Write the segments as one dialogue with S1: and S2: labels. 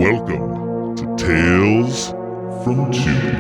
S1: Welcome to Tales from Tubi.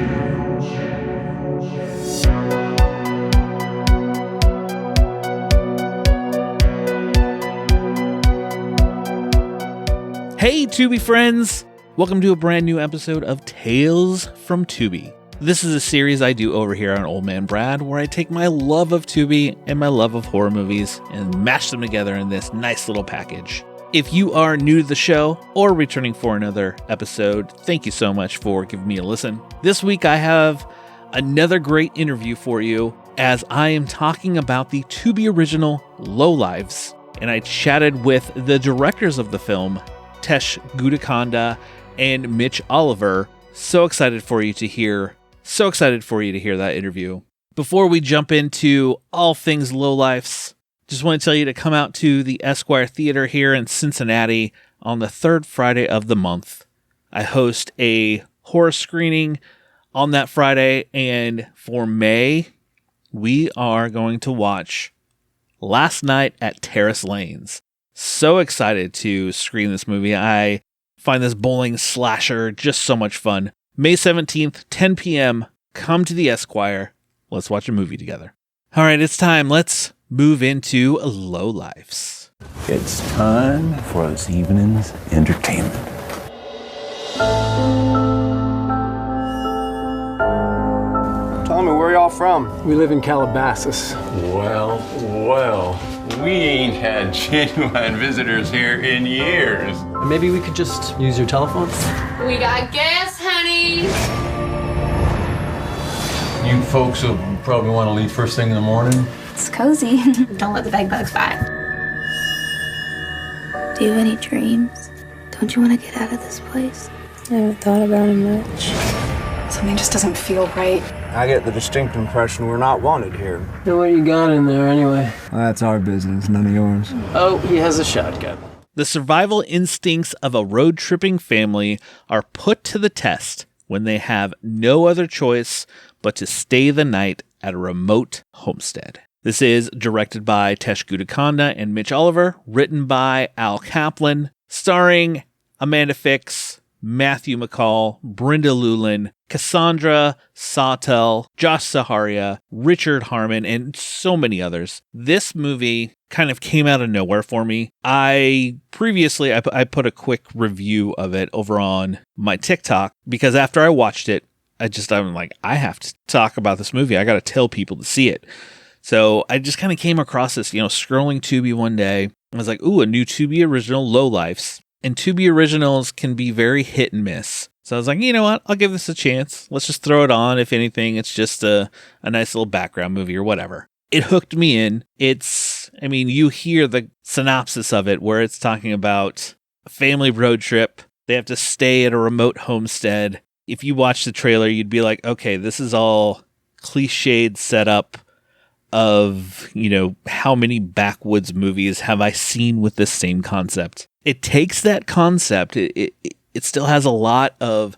S2: Hey Tubi friends! Welcome to a brand new episode of Tales from Tubi. This is a series I do over here on Old Man Brad where I take my love of Tubi and my love of horror movies and mash them together in this nice little package. If you are new to the show or returning for another episode, thank you so much for giving me a listen. This week I have another great interview for you as I am talking about the Tubi Original Lowlifes, and I chatted with the directors of the film, Tesh, Guttikonda, and Mitch Oliver. So excited for you to hear that interview. Before we jump into all things Lowlifes, just want to tell you to come out to the Esquire Theater here in Cincinnati on the third Friday of the month. I host a horror screening on that Friday, and for May, we are going to watch Last Night at Terrace Lanes. So excited to screen this movie. I find this bowling slasher just so much fun. May 17th, 10 p.m., come to the Esquire. Let's watch a movie together. All right, it's time. Let's move into Lowlifes.
S3: It's time for this evening's entertainment.
S4: Tell me, where y'all from?
S5: We live in Calabasas.
S6: Well, we ain't had genuine visitors here in years.
S5: Maybe we could just use your telephone?
S7: We got gas, honey.
S6: You folks will probably want to leave first thing in the morning.
S8: It's cozy.
S7: Don't let the bed bugs bite.
S8: Do you have any dreams? Don't you want to get out of this place? I haven't thought about it much.
S7: Something just doesn't feel right.
S4: I get the distinct impression we're not wanted here.
S5: So what you got in there anyway?
S4: Well, that's our business, none of yours.
S5: Oh, he has a shotgun.
S2: The survival instincts of a road-tripping family are put to the test when they have no other choice but to stay the night at a remote homestead. This is directed by Tesh Guttikonda and Mitch Oliver, written by Al Kaplan, starring Amanda Fix, Matthew McCall, Brenda Llewellyn, Cassandra Sawtell, Josh Saharia, Richard Harmon, and so many others. This movie kind of came out of nowhere for me. I put a quick review of it over on my TikTok because after I watched it, I'm like, I have to talk about this movie. I got to tell people to see it. So I just kind of came across this, scrolling Tubi one day. I was like, ooh, a new Tubi Original Lowlifes. And Tubi Originals can be very hit and miss. So I was like, you know what? I'll give this a chance. Let's just throw it on. If anything, it's just a nice little background movie or whatever. It hooked me in. You hear the synopsis of it where it's talking about a family road trip. They have to stay at a remote homestead. If you watch the trailer, you'd be like, okay, this is all cliched setup of, how many backwoods movies have I seen with this same concept? It takes that concept. It still has a lot of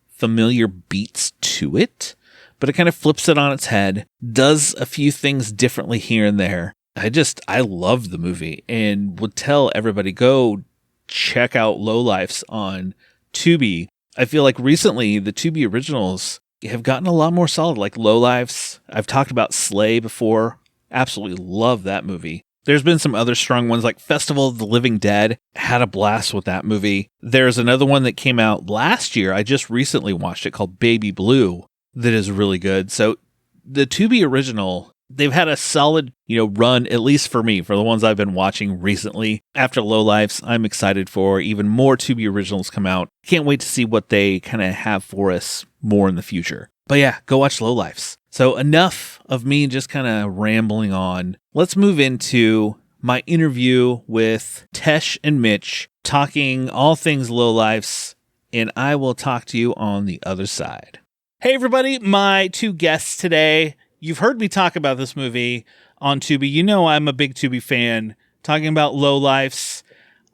S2: familiar beats to it, but it kind of flips it on its head, does a few things differently here and there. I love the movie and would tell everybody, go check out Lowlifes on Tubi. I feel like recently the Tubi Originals have gotten a lot more solid, like Lowlifes. I've talked about Slay before. Absolutely love that movie. There's been some other strong ones like Festival of the Living Dead. Had a blast with that movie. There's another one that came out last year. I just recently watched it called Baby Blue that is really good. So the Tubi Original, they've had a solid, run, at least for me, for the ones I've been watching recently. After Lowlifes, I'm excited for even more Tubi Originals come out. Can't wait to see what they kind of have for us more in the future. But yeah, go watch Lowlifes. So enough of me just kind of rambling on. Let's move into my interview with Tesh and Mitch, talking all things Lowlifes, and I will talk to you on the other side. Hey everybody, my two guests today. You've heard me talk about this movie on Tubi. You know I'm a big Tubi fan, talking about Lowlifes.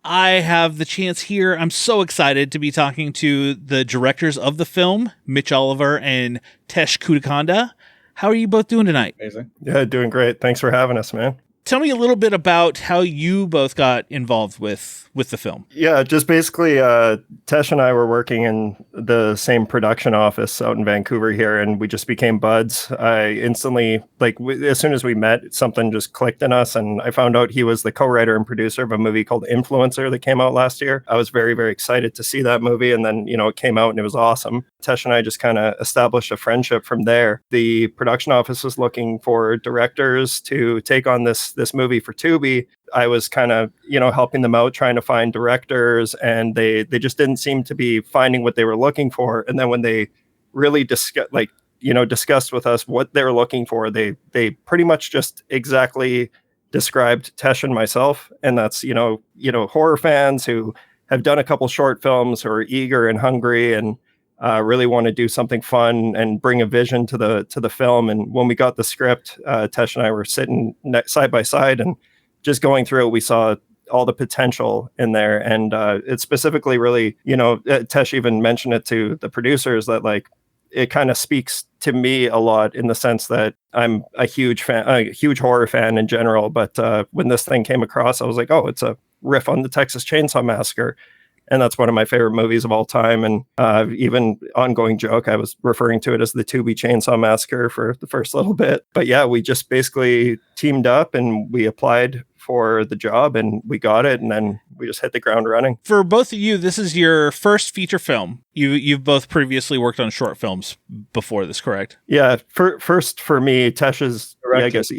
S2: I have the chance here. I'm so excited to be talking to the directors of the film, Mitch Oliver and Tesh Guttikonda. How are you both doing tonight?
S9: Amazing. Yeah, doing great. Thanks for having us, man.
S2: tell me a little bit about how you both got involved with the film.
S9: Yeah, just basically, Tesh and I were working in the same production office out in Vancouver here, and we just became buds. I instantly, as soon as we met, something just clicked in us, and I found out he was the co-writer and producer of a movie called Influencer that came out last year. I was very, very excited to see that movie, and then, it came out and it was awesome. Tesh and I just kind of established a friendship from there. The production office was looking for directors to take on this movie for Tubi. I was kind of, helping them out, trying to find directors, and they just didn't seem to be finding what they were looking for. And then when they really discussed with us what they were looking for, they pretty much just exactly described Tesh and myself. And that's, horror fans who have done a couple short films, who are eager and hungry and really want to do something fun and bring a vision to the film. And when we got the script, Tesh and I were sitting side by side and just going through it, we saw all the potential in there. And it specifically really, Tesh even mentioned it to the producers that it kind of speaks to me a lot in the sense that I'm a huge horror fan in general. But when this thing came across, I was like, oh, it's a riff on the Texas Chainsaw Massacre. And that's one of my favorite movies of all time. And even ongoing joke, I was referring to it as the Tubi Chainsaw Massacre for the first little bit. But yeah, we just basically teamed up and we applied for the job and we got it. And then we just hit the ground running.
S2: For both of you, this is your first feature film. You've both previously worked on short films before this, correct?
S9: Yeah. First for me, Tesh's, yeah, I guess.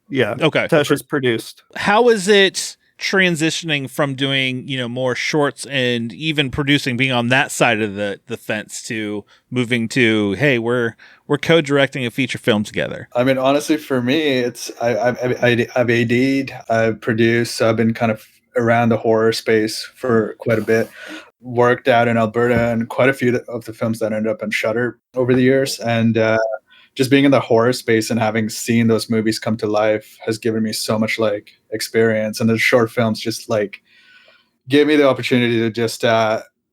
S9: Yeah.
S2: Okay.
S9: Tesh's produced.
S2: How is it transitioning from doing more shorts and even producing, being on that side of the fence, to moving to, hey, we're co-directing a feature film together?
S10: I mean, honestly, for me, it's I've AD'd, I've produced, so I've been kind of around the horror space for quite a bit. Worked out in Alberta and quite a few of the films that ended up on Shudder over the years, and just being in the horror space and having seen those movies come to life has given me so much experience. And the short films just gave me the opportunity to just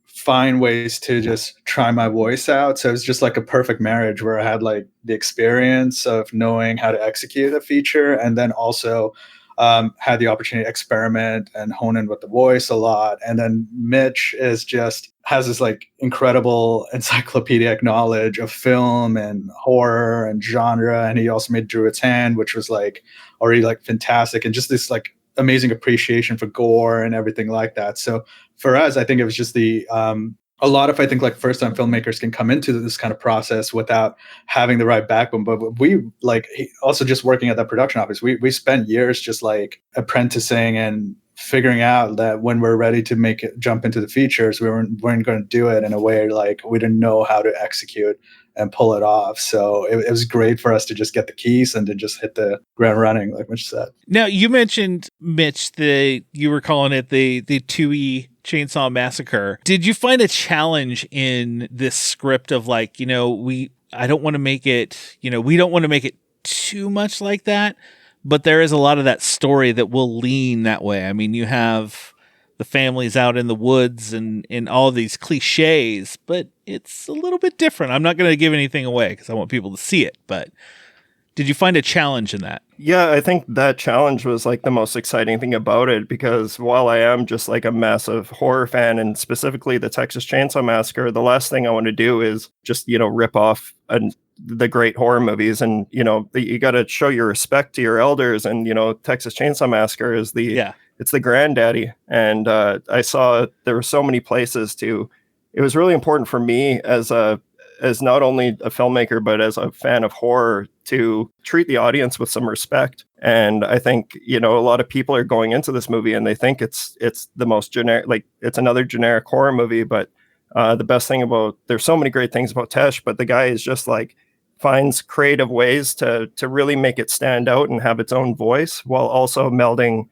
S10: find ways to just try my voice out. So it's just a perfect marriage where I had the experience of knowing how to execute a feature, and then also had the opportunity to experiment and hone in with the voice a lot. And then Mitch has this incredible encyclopedic knowledge of film and horror and genre. And he also made Druid's Hand, which was already fantastic, and just this amazing appreciation for gore and everything like that. So for us, I think it was just a lot of, first time filmmakers can come into this kind of process without having the right backbone. But we also just working at that production office, we spent years just apprenticing and figuring out that when we're ready to jump into the features, we weren't going to do it in a way we didn't know how to execute and pull it off. So it was great for us to just get the keys and to just hit the ground running, like Mitch said. Now,
S2: you mentioned, Mitch, you were calling it the Tubi Chainsaw Massacre. Did you find a challenge in this script of I don't want to make it, we don't want to make it too much like that, but there is a lot of that story that will lean that way. I mean, you have the families out in the woods and all these cliches, but it's a little bit different. I'm not going to give anything away because I want people to see it, but did you find a challenge in that?
S9: Yeah, I think that challenge was the most exciting thing about it, because while I am just a massive horror fan, and specifically the Texas Chainsaw Massacre, the last thing I want to do is just, rip off the great horror movies. And, you got to show your respect to your elders. And, Texas Chainsaw Massacre is it's the granddaddy. And I saw there were so many places it was really important for me as not only a filmmaker, but as a fan of horror, to treat the audience with some respect. And I think, a lot of people are going into this movie and they think it's the most generic, it's another generic horror movie. But the best thing there's so many great things about Tesh, but the guy is just finds creative ways to really make it stand out and have its own voice, while also melding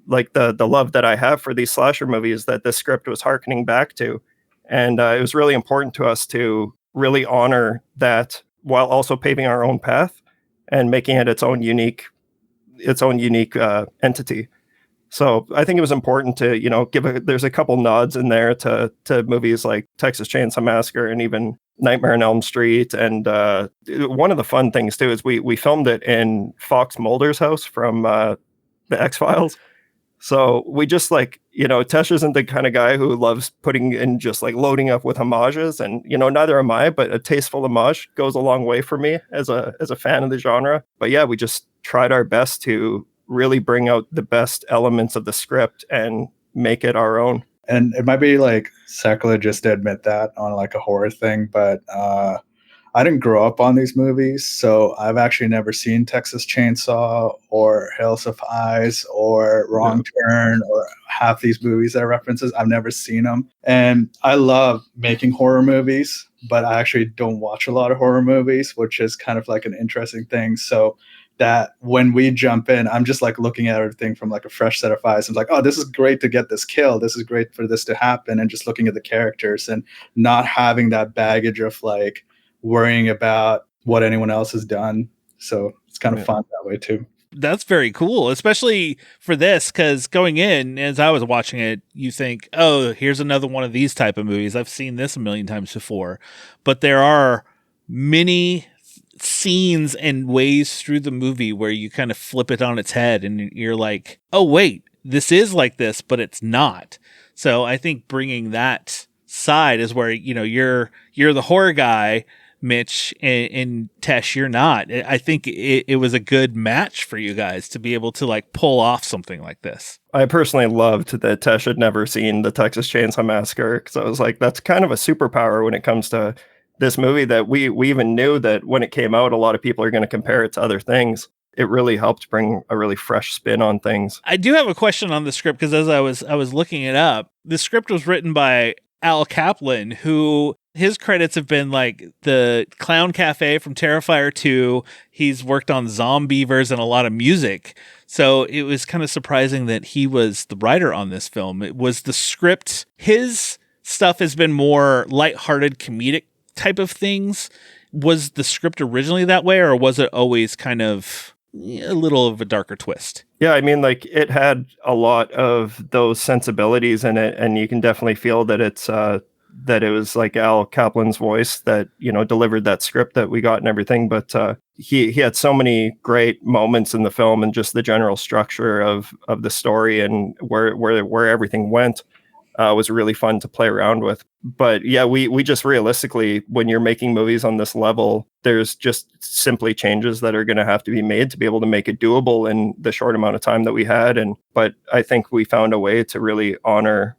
S9: the love that I have for these slasher movies that this script was hearkening back to. And it was really important to us to really honor that while also paving our own path and making it its own unique entity. So I think it was important to, there's a couple nods in there to movies like Texas Chainsaw Massacre and even Nightmare on Elm Street. And one of the fun things too is we filmed it in Fox Mulder's house from the X-Files. So we just like, Tesh isn't the kind of guy who loves putting in just like loading up with homages, and neither am I, but a tasteful homage goes a long way for me as a fan of the genre. But yeah, we just tried our best to really bring out the best elements of the script and make it our own.
S10: And it might be like sacrilegious to admit that on like a horror thing, but I didn't grow up on these movies, so I've actually never seen Texas Chainsaw or Hills of Eyes or Wrong Turn or half these movies that are references. I've never seen them. And I love making horror movies, but I actually don't watch a lot of horror movies, which is kind of like an interesting thing. So that when we jump in, I'm just like looking at everything from like a fresh set of eyes. I'm like, oh, this is great to get this kill. This is great for this to happen. And just looking at the characters and not having that baggage of like worrying about what anyone else has done. So it's kind of fun that way too.
S2: That's very cool, especially for this, because going in, as I was watching it, you think, oh, here's another one of these type of movies. I've seen this a million times before. But there are many scenes and ways through the movie where you kind of flip it on its head and you're like, oh, wait, this is like this, but it's not. So I think bringing that side is where, you're the horror guy, Mitch, and Tesh, you're not. I think it was a good match for you guys to be able to like pull off something like this.
S9: I personally loved that Tesh had never seen the Texas Chainsaw Massacre, because I was like, that's kind of a superpower when it comes to this movie, that we even knew that when it came out, a lot of people are going to compare it to other things. It really helped bring a really fresh spin on things.
S2: I do have a question on the script, because as I was looking it up, the script was written by Al Kaplan, who his credits have been like the Clown Cafe from Terrifier 2. He's worked on Zombievers and a lot of music. So it was kind of surprising that he was the writer on this film. It was the script. His stuff has been more lighthearted, comedic type of things. Was the script originally that way, or was it always kind of a little of a darker twist?
S9: Yeah, I mean, like, it had a lot of those sensibilities in it, and you can definitely feel that that it was like Al Kaplan's voice that delivered that script that we got and everything. But he had so many great moments in the film, and just the general structure of the story and where everything went was really fun to play around with. But yeah, we just realistically, when you're making movies on this level, there's just simply changes that are going to have to be made to be able to make it doable in the short amount of time that we had. But I think we found a way to really honor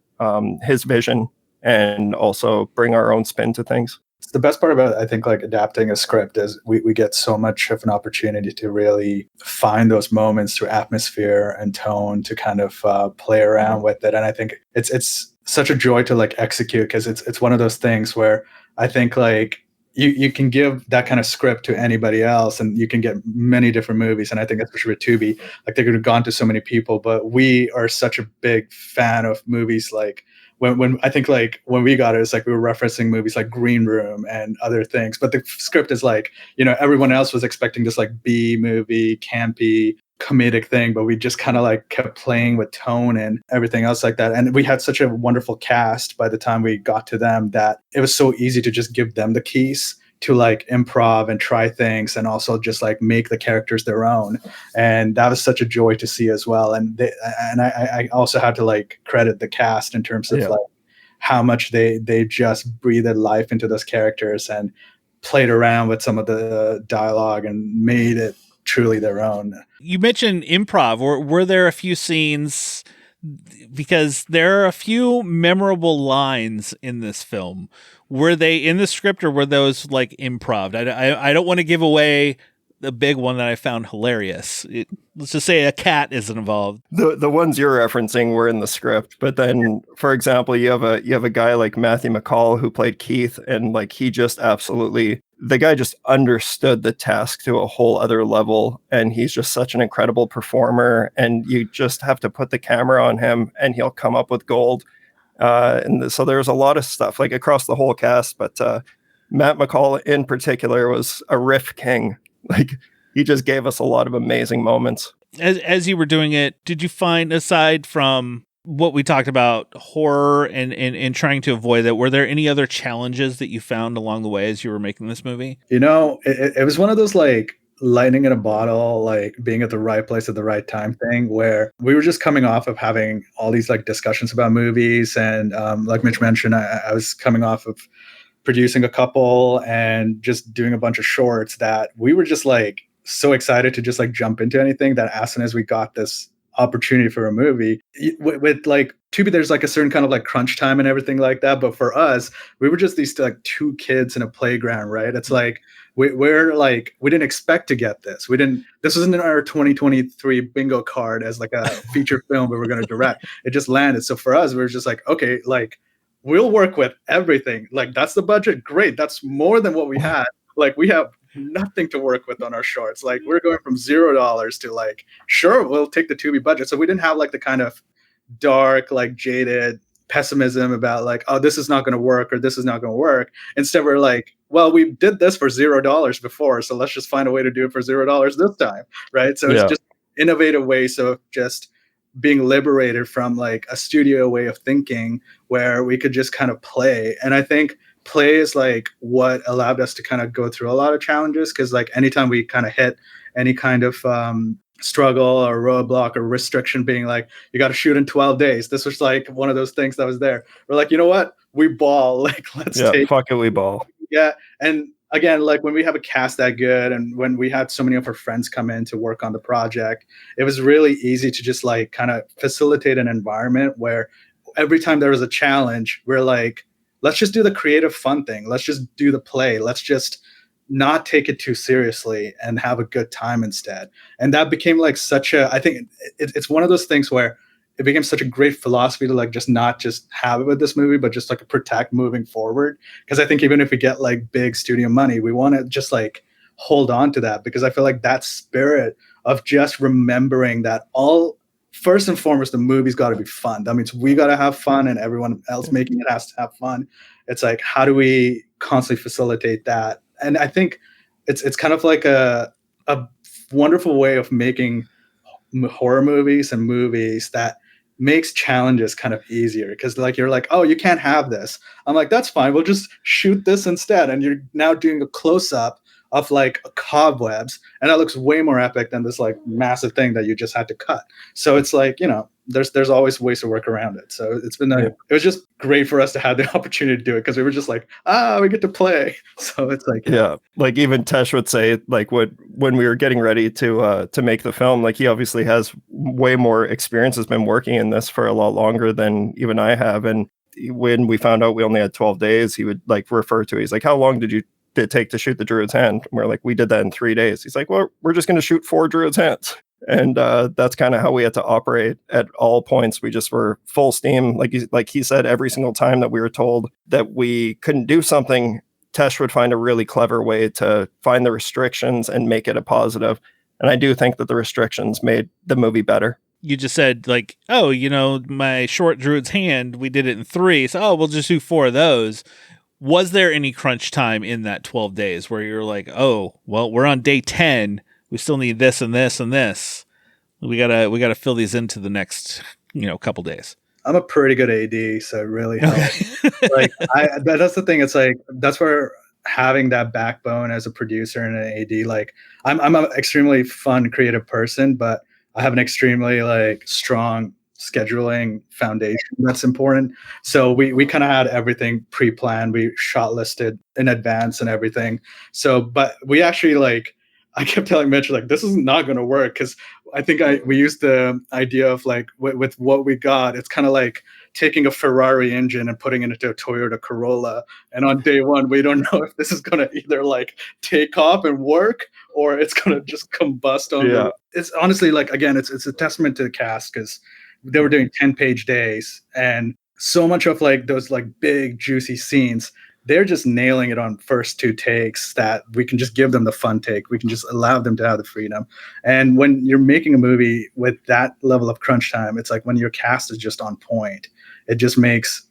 S9: his vision and also bring our own spin to things.
S10: The best part about, I think, like adapting a script is we get so much of an opportunity to really find those moments through atmosphere and tone to kind of play around with it. And I think it's such a joy to like execute, because it's one of those things where I think like you can give that kind of script to anybody else and you can get many different movies. And I think especially with Tubi, like they could have gone to so many people, but we are such a big fan of movies like when I think like when we got it, it's like we were referencing movies like Green Room and other things, but the script is like, everyone else was expecting this like B movie, campy, comedic thing, but we just kind of like kept playing with tone and everything else like that. And we had such a wonderful cast by the time we got to them that it was so easy to just give them the keys to like improv and try things and also just like make the characters their own. And that was such a joy to see as well. And I also had to like credit the cast in terms of like how much they just breathed life into those characters and played around with some of the dialogue and made it truly their own.
S2: You mentioned improv. Were there a few scenes, because there are a few memorable lines in this film? Were they in the script or were those like improv? I don't want to give away the big one that I found hilarious. Let's just say a cat isn't involved.
S9: The ones you're referencing were in the script, but then, for example, you have a guy like Matthew McCall who played Keith, and like he just absolutely, the guy just understood the task to a whole other level, and he's just such an incredible performer, and you just have to put the camera on him and he'll come up with gold. So there's a lot of stuff like across the whole cast, but Matt McCall in particular was a riff king. Like, he just gave us a lot of amazing moments.
S2: As you were doing it, did you find, aside from what we talked about, horror and trying to avoid that, were there any other challenges that you found along the way as you were making this movie?
S10: It was one of those like lightning in a bottle, like being at the right place at the right time thing, where we were just coming off of having all these like discussions about movies. And like Mitch mentioned, I was coming off of producing a couple and just doing a bunch of shorts that we were just like so excited to just like jump into anything that as soon as we got this opportunity for a movie with like Tubi, there's like a certain kind of like crunch time and everything like that. But for us, we were just these like two kids in a playground, right? It's like, we're like, we didn't expect to get this. This wasn't in our 2023 bingo card as like a feature film we were going to direct. It just landed. So for us, we were just like, okay, like we'll work with everything. Like that's the budget. Great. That's more than what we had. Like we have nothing to work with on our shorts. Like we're going from $0 to like, sure, we'll take the Tubi budget. So we didn't have like the kind of dark, like jaded pessimism about like, oh, this is not going to work or this is not going to work. Instead, we're like, well, we did this for $0 before, so let's just find a way to do it for $0 this time, right? So it's just innovative ways of just being liberated from like a studio way of thinking where we could just kind of play. And I think play is like what allowed us to kind of go through a lot of challenges, because like anytime we kind of hit any kind of struggle or roadblock or restriction being like, you got to shoot in 12 days. This was like one of those things that was there. We're like, you know what? We ball. Like,
S9: fuck it, we ball.
S10: Yeah. And again, like when we have a cast that good and when we had so many of our friends come in to work on the project, it was really easy to just like kind of facilitate an environment where every time there was a challenge, we're like, let's just do the creative fun thing. Let's just do the play. Let's just not take it too seriously and have a good time instead. And that became like I think it's one of those things where it became such a great philosophy to like just not just have it with this movie, but just like protect moving forward. Because I think even if we get like big studio money, we want to just like hold on to that, because I feel like that spirit of just remembering that first and foremost, the movie's got to be fun. That means we got to have fun and everyone else making it has to have fun. It's like, how do we constantly facilitate that? And I think it's kind of like a wonderful way of making horror movies and movies that makes challenges kind of easier, because like you're like, oh, you can't have this. I'm like, that's fine. We'll just shoot this instead. And you're now doing a close-up of like cobwebs, and that looks way more epic than this like massive thing that you just had to cut. So it's like, you know, there's always ways to work around it. So it's been it was just great for us to have the opportunity to do it, because we were just like, we get to play. So it's like,
S9: like even Tesh would say, like when we were getting ready to make the film, like he obviously has way more experience, has been working in this for a lot longer than even I have. And when we found out we only had 12 days, he would like refer to it. He's like, how long did it take to shoot the Druid's Hand? And we're like, we did that in 3 days. He's like, well, we're just going to shoot 4 Druid's Hands. And that's kind of how we had to operate at all points. We just were full steam. Like he said, every single time that we were told that we couldn't do something, Tesh would find a really clever way to find the restrictions and make it a positive. And I do think that the restrictions made the movie better.
S2: You just said like, oh, you know, my short Druid's Hand, we did it in 3. So, we'll just do 4 of those. Was there any crunch time in that 12 days where you're like, oh, well, we're on day 10. We still need this and this and this. We gotta fill these into the next, couple days.
S10: I'm a pretty good AD, so it really helps. Like that's the thing. It's like, that's where having that backbone as a producer and an AD, like I'm an extremely fun, creative person, but I have an extremely like strong scheduling foundation that's important. So we kind of had everything pre-planned. We shot listed in advance and everything. So, but we actually like, I kept telling Mitch, like, this is not going to work, because I think we used the idea of like with what we got, it's kind of like taking a Ferrari engine and putting it into a Toyota Corolla. And on day one, we don't know if this is going to either like take off and work or it's going to just combust on It's honestly like, again, it's a testament to the cast, because they were doing 10-page days, and so much of like those like big juicy scenes, they're just nailing it on first 2 takes, that we can just give them the fun take. We can just allow them to have the freedom. And when you're making a movie with that level of crunch time, it's like when your cast is just on point, it just makes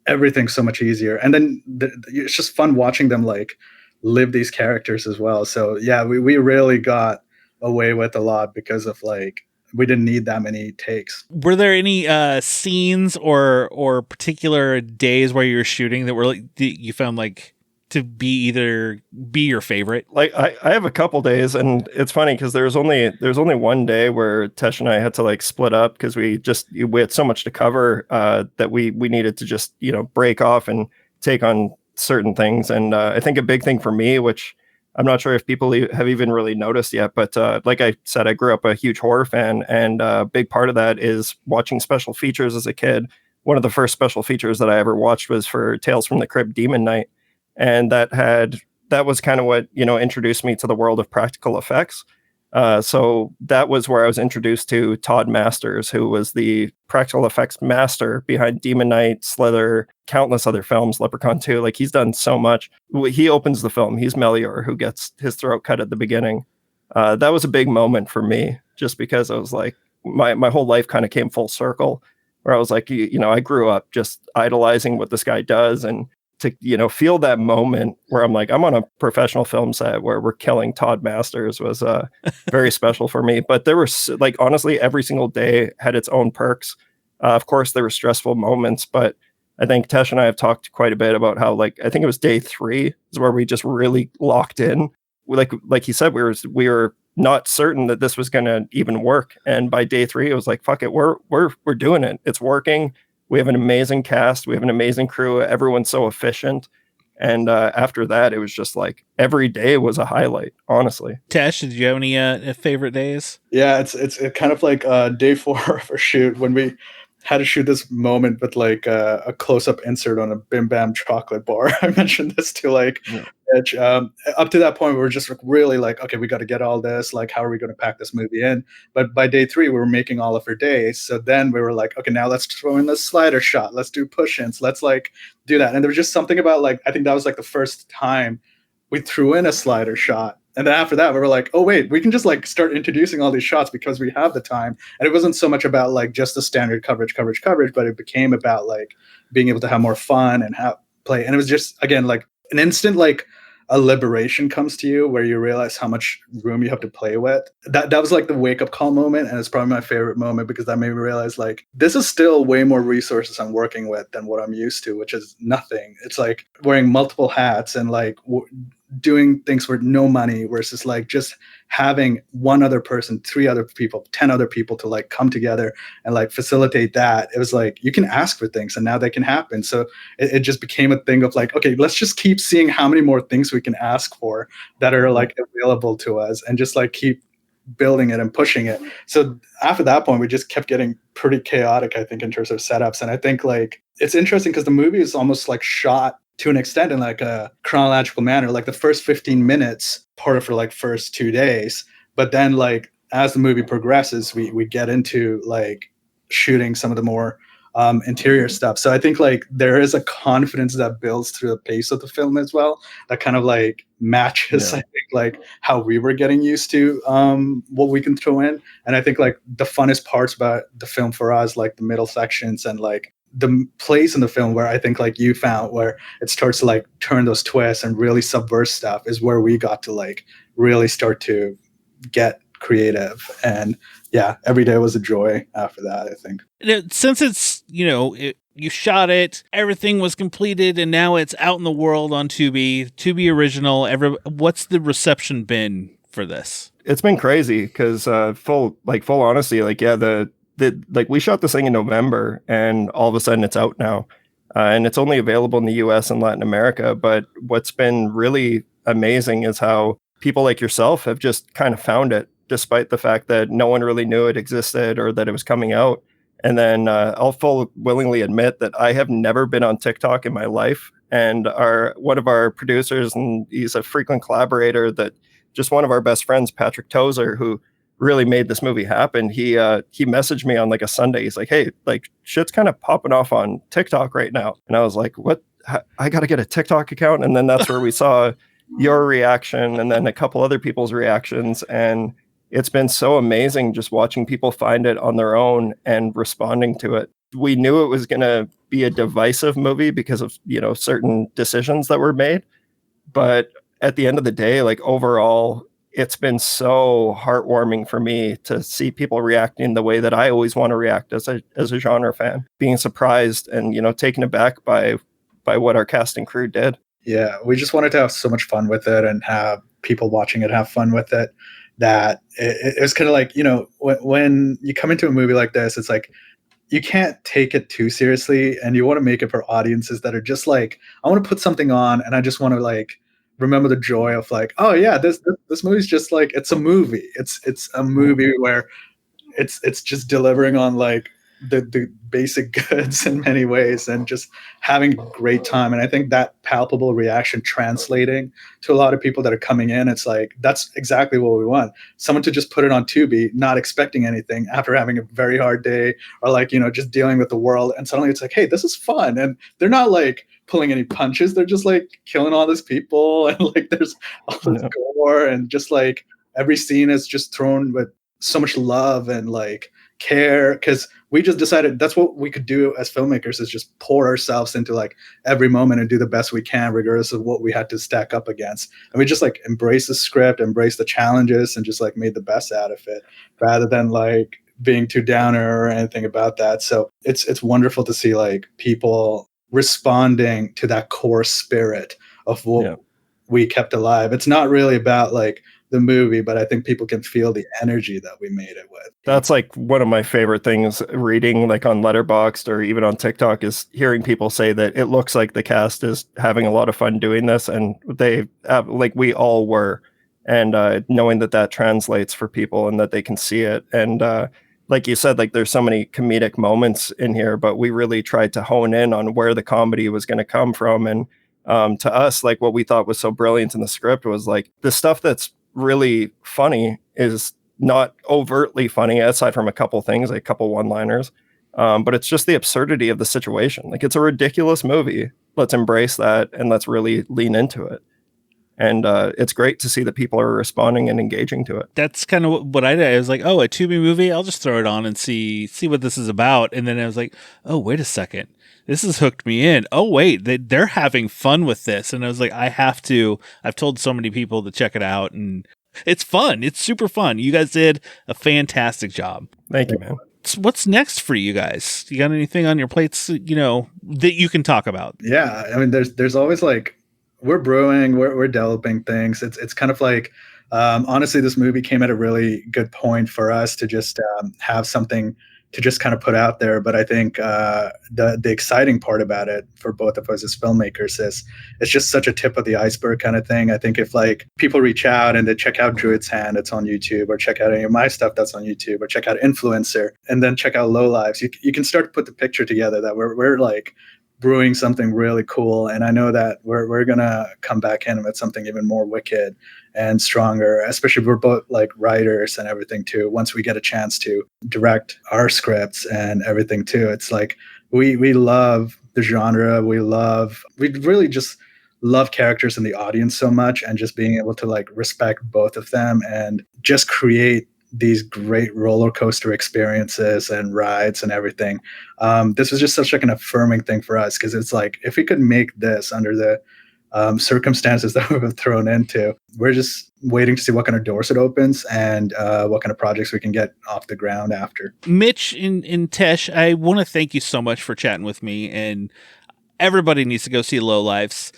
S10: everything so much easier. And then it's just fun watching them like live these characters as well. So yeah, we really got away with a lot because of like, we didn't need that many takes.
S2: Were there any scenes or particular days where you were shooting that were like you found like to be your favorite?
S9: Like I have a couple days, and it's funny because there's only one day where Tesh and I had to like split up because we had so much to cover that we needed to just break off and take on certain things. And I think a big thing for me, which I'm not sure if people have even really noticed yet, but like I said, I grew up a huge horror fan, and a big part of that is watching special features as a kid. One of the first special features that I ever watched was for Tales from the Crypt Demon Night. And that was kind of what, introduced me to the world of practical effects. So that was where I was introduced to Todd Masters, who was the practical effects master behind Demon Knight, Slither, countless other films, Leprechaun 2. Like, he's done so much. He opens the film. He's Melior, who gets his throat cut at the beginning. That was a big moment for me, just because I was like, my whole life kind of came full circle, where I was like, I grew up just idolizing what this guy does, and to feel that moment where I'm like, I'm on a professional film set where we're killing Todd Masters was very special for me. But there were like, honestly, every single day had its own perks. Of course, there were stressful moments, but I think Tesh and I have talked quite a bit about how, like, I think it was day 3 is where we just really locked in. Like he said, we were not certain that this was going to even work, and by day 3, it was like, fuck it, we're doing it. It's working. We have an amazing cast. We have an amazing crew. Everyone's so efficient. And after that, it was just like every day was a highlight, honestly.
S2: Tesh, did you have any favorite days?
S10: Yeah, it's kind of like day 4 of our shoot, when we had to shoot this moment with like a close-up insert on a Bim Bam chocolate bar. I mentioned this to like Mitch. Up to that point, we were just like really like, okay, we got to get all this. Like, how are we going to pack this movie in? But by day 3, we were making all of our days. So then we were like, okay, now let's throw in the slider shot. Let's do push-ins. Let's like do that. And there was just something about, like, I think that was like the first time we threw in a slider shot. And then after that, we were like, oh, wait, we can just like start introducing all these shots because we have the time. And it wasn't so much about like just the standard coverage, but it became about like being able to have more fun and have play. And it was just, again, like an instant, like a liberation comes to you where you realize how much room you have to play with. That was like the wake up call moment. And it's probably my favorite moment because that made me realize, like, this is still way more resources I'm working with than what I'm used to, which is nothing. It's like wearing multiple hats and like doing things for no money versus like just having one other person, 3 other people, 10 other people to like come together and like facilitate that. It was like, you can ask for things and now they can happen. So it just became a thing of like, okay, let's just keep seeing how many more things we can ask for that are like available to us, and just like keep building it and pushing it. So after that point, we just kept getting pretty chaotic, I think, in terms of setups. And I think like it's interesting because the movie is almost like shot to an extent in like a chronological manner, like the first 15 minutes part of like first 2 days. But then like as the movie progresses, we get into like shooting some of the more interior stuff. So I think like there is a confidence that builds through the pace of the film as well, that kind of like matches, I think, like how we were getting used to what we can throw in. And I think like the funnest parts about the film for us, like the middle sections and like the place in the film where I think like you found where it starts to like turn those twists and really subvert stuff, is where we got to like really start to get creative. And yeah, every day was a joy after that, I think.
S2: Since it's, you shot it, everything was completed, and now it's out in the world on Tubi Original. What's the reception been for this?
S9: It's been crazy because full honesty, like, yeah, like we shot this thing in November and all of a sudden it's out now, and it's only available in the US and Latin America. But what's been really amazing is how people like yourself have just kind of found it, despite the fact that no one really knew it existed or that it was coming out. And then I'll full willingly admit that I have never been on TikTok in my life. And one of our producers, and he's a frequent collaborator, that just one of our best friends, Patrick Tozer, who really made this movie happen. He messaged me on like a Sunday. He's like, hey, like shit's kind of popping off on TikTok right now. And I was like, what? I got to get a TikTok account. And then that's where we saw your reaction and then a couple other people's reactions. And it's been so amazing just watching people find it on their own and responding to it. We knew it was going to be a divisive movie because of, certain decisions that were made. But at the end of the day, like overall, it's been so heartwarming for me to see people reacting the way that I always want to react as a genre fan, being surprised and, taken aback by what our cast and crew did.
S10: Yeah, we just wanted to have so much fun with it and have people watching it have fun with it. That it was kind of like, when you come into a movie like this, it's like you can't take it too seriously, and you want to make it for audiences that are just like, I want to put something on and I just want to like remember the joy of like, oh yeah, this movie's just like, it's a movie. It's a movie where it's just delivering on like the basic goods in many ways and just having a great time. And I think that palpable reaction translating to a lot of people that are coming in, it's like, that's exactly what we want. Someone to just put it on Tubi, not expecting anything after having a very hard day or like, just dealing with the world. And suddenly it's like, hey, this is fun. And they're not like pulling any punches. They're just like killing all these people. And like, there's all this gore and just like every scene is just thrown with so much love and like care, because we just decided that's what we could do as filmmakers, is just pour ourselves into like every moment and do the best we can regardless of what we had to stack up against. And we just like embrace the script, embrace the challenges, and just like made the best out of it rather than like being too downer or anything about that. So it's wonderful to see like people responding to that core spirit of what we kept alive. It's not really about like the movie, but I think people can feel the energy that we made it with.
S9: That's like one of my favorite things reading like on Letterboxd or even on TikTok is hearing people say that it looks like the cast is having a lot of fun doing this, and they have, like we all were, and knowing that translates for people and that they can see it. And like you said, like there's so many comedic moments in here, but we really tried to hone in on where the comedy was going to come from. And to us, like what we thought was so brilliant in the script was like the stuff that's really funny is not overtly funny, aside from a couple things, like a couple one-liners, but it's just the absurdity of the situation. Like it's a ridiculous movie. Let's embrace that and let's really lean into it. And it's great to see that people are responding and engaging to it.
S2: That's kind of what I did. I was like, oh, a Tubi movie, I'll just throw it on and see what this is about. And then I was like, oh, wait a second, this has hooked me in. Oh, wait, they're having fun with this. And I was like, I've told so many people to check it out, and it's fun. It's super fun. You guys did a fantastic job.
S9: Thank you, man.
S2: What's next for you guys? You got anything on your plates, that you can talk about?
S10: Yeah. I mean, there's always like, we're brewing, we're developing things. It's kind of like, honestly, this movie came at a really good point for us to just have something to just kind of put out there. But I think the exciting part about it for both of us as filmmakers is it's just such a tip of the iceberg kind of thing. I think if like people reach out and they check out Druid's Hand, it's on YouTube, or check out any of my stuff that's on YouTube, or check out Influencer, and then check out Lowlifes, you can start to put the picture together that we're like brewing something really cool. And I know that we're gonna come back in with something even more wicked and stronger, especially if we're both like writers and everything too. Once we get a chance to direct our scripts and everything too, it's like we love the genre. We really just love characters in the audience so much, and just being able to like respect both of them and just create these great roller coaster experiences and rides and everything. This was just such like an affirming thing for us, because it's like, if we could make this under the circumstances that we were thrown into, we're just waiting to see what kind of doors it opens and what kind of projects we can get off the ground after.
S2: Mitch and Tesh, I want to thank you so much for chatting with me, and everybody needs to go see Lowlifes.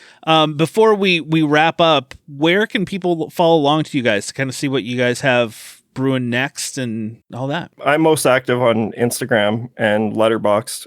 S2: Before we wrap up, where can people follow along to you guys to kind of see what you guys have brewing next and all that?
S9: I'm most active on Instagram and Letterboxd.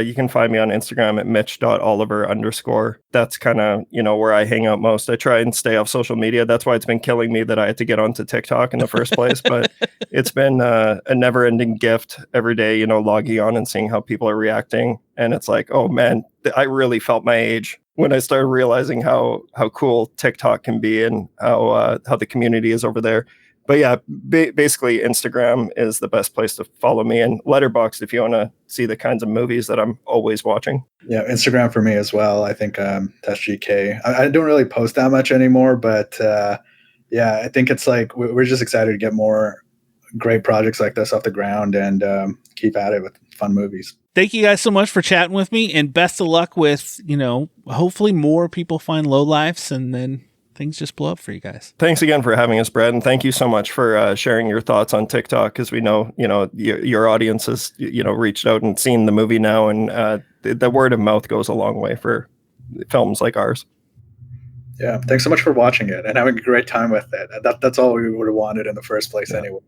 S9: You can find me on Instagram at mitch.oliver_. That's kind of, where I hang out most. I try and stay off social media. That's why it's been killing me that I had to get onto TikTok in the first place. But it's been a never-ending gift every day, logging on and seeing how people are reacting. And it's like, oh man, I really felt my age when I started realizing how cool TikTok can be and how the community is over there. But yeah, basically Instagram is the best place to follow me, and Letterboxd if you want to see the kinds of movies that I'm always watching.
S10: Yeah, Instagram for me as well. I think TeshGK. I don't really post that much anymore, but yeah, I think it's like we're just excited to get more great projects like this off the ground and keep at it with fun movies.
S2: Thank you guys so much for chatting with me, and best of luck with, hopefully more people find Lowlifes and then things just blow up for you guys. Thanks again for having us, Brad, and thank you so much for sharing your thoughts on TikTok, because we know, your audience has, reached out and seen the movie now, and the word of mouth goes a long way for films like ours.
S10: Yeah, thanks so much for watching it and having a great time with it. That's all we would have wanted in the first place anyway.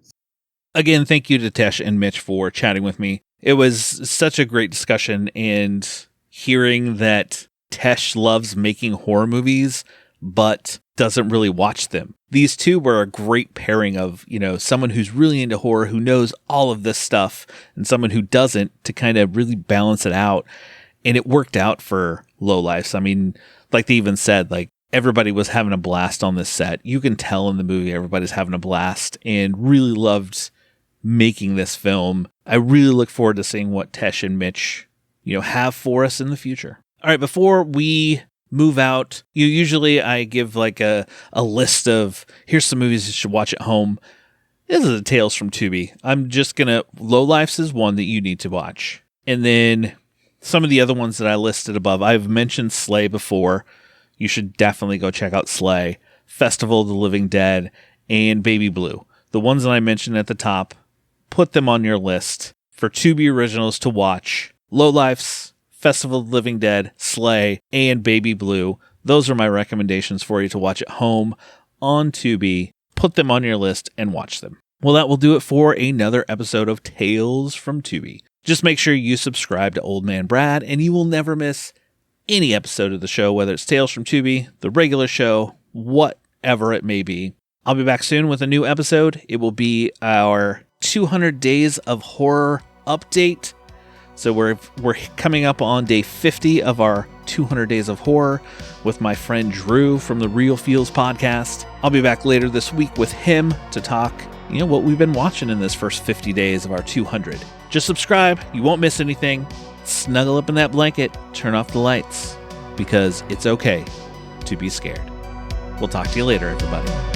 S2: Again, thank you to Tesh and Mitch for chatting with me. It was such a great discussion, and hearing that Tesh loves making horror movies, but doesn't really watch them. These two were a great pairing of, someone who's really into horror, who knows all of this stuff, and someone who doesn't, to kind of really balance it out. And it worked out for Lowlifes. I mean, like they even said, like, everybody was having a blast on this set. You can tell in the movie everybody's having a blast and really loved making this film. I really look forward to seeing what Tesh and Mitch, have for us in the future. All right, before we move out, usually I give like a list of, here's some movies you should watch at home. This is a Tales from Tubi. I'm just gonna, Lowlifes is one that you need to watch. And then some of the other ones that I listed above, I've mentioned Slay before. You should definitely go check out Slay, Festival of the Living Dead, and Baby Blue. The ones that I mentioned at the top, put them on your list for Tubi Originals to watch. Lowlifes, Festival of the Living Dead, Slay, and Baby Blue. Those are my recommendations for you to watch at home on Tubi. Put them on your list and watch them. Well, that will do it for another episode of Tales from Tubi. Just make sure you subscribe to Old Man Brad, and you will never miss any episode of the show, whether it's Tales from Tubi, the regular show, whatever it may be. I'll be back soon with a new episode. It will be our 200 Days of Horror update. So we're coming up on day 50 of our 200 Days of Horror with my friend Drew from the Real Feels podcast. I'll be back later this week with him to talk, what we've been watching in this first 50 days of our 200. Just subscribe. You won't miss anything. Snuggle up in that blanket, turn off the lights, because it's okay to be scared. We'll talk to you later, everybody.